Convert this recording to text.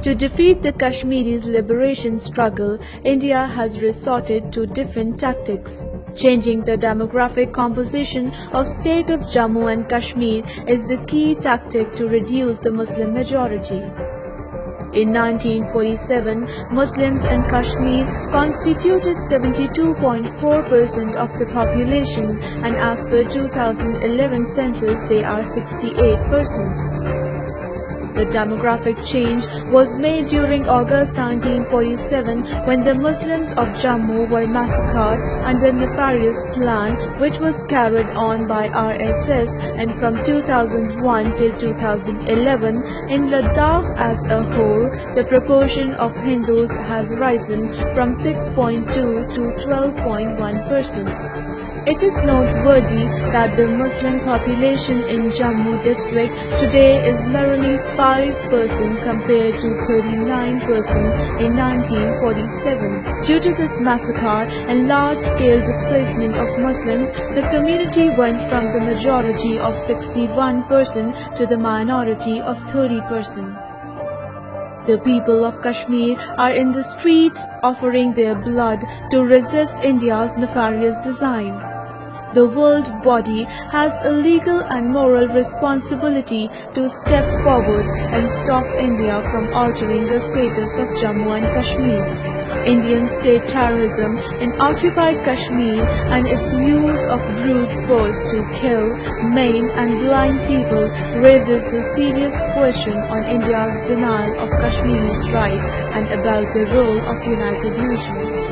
To defeat the Kashmiris' liberation struggle, India has resorted to different tactics. Changing the demographic composition of state of Jammu and Kashmir is the key tactic to reduce the Muslim majority. In 1947, Muslims in Kashmir constituted 72.4% of the population, and as per 2011 census, they are 68%. The demographic change was made during August 1947 when the Muslims of Jammu were massacred under a nefarious plan which was carried on by RSS, and from 2001 till 2011, in Ladakh as a whole, the proportion of Hindus has risen from 6.2 to 12.1%. It is noteworthy that the Muslim population in Jammu district today is merely 5% compared to 39% in 1947. Due to this massacre and large-scale displacement of Muslims, the community went from the majority of 61% to the minority of 30%. The people of Kashmir are in the streets offering their blood to resist India's nefarious design. The world body has a legal and moral responsibility to step forward and stop India from altering the status of Jammu and Kashmir. Indian state terrorism in occupied Kashmir and its use of brute force to kill, maim and blind people raises the serious question on India's denial of Kashmir's right and about the role of United Nations.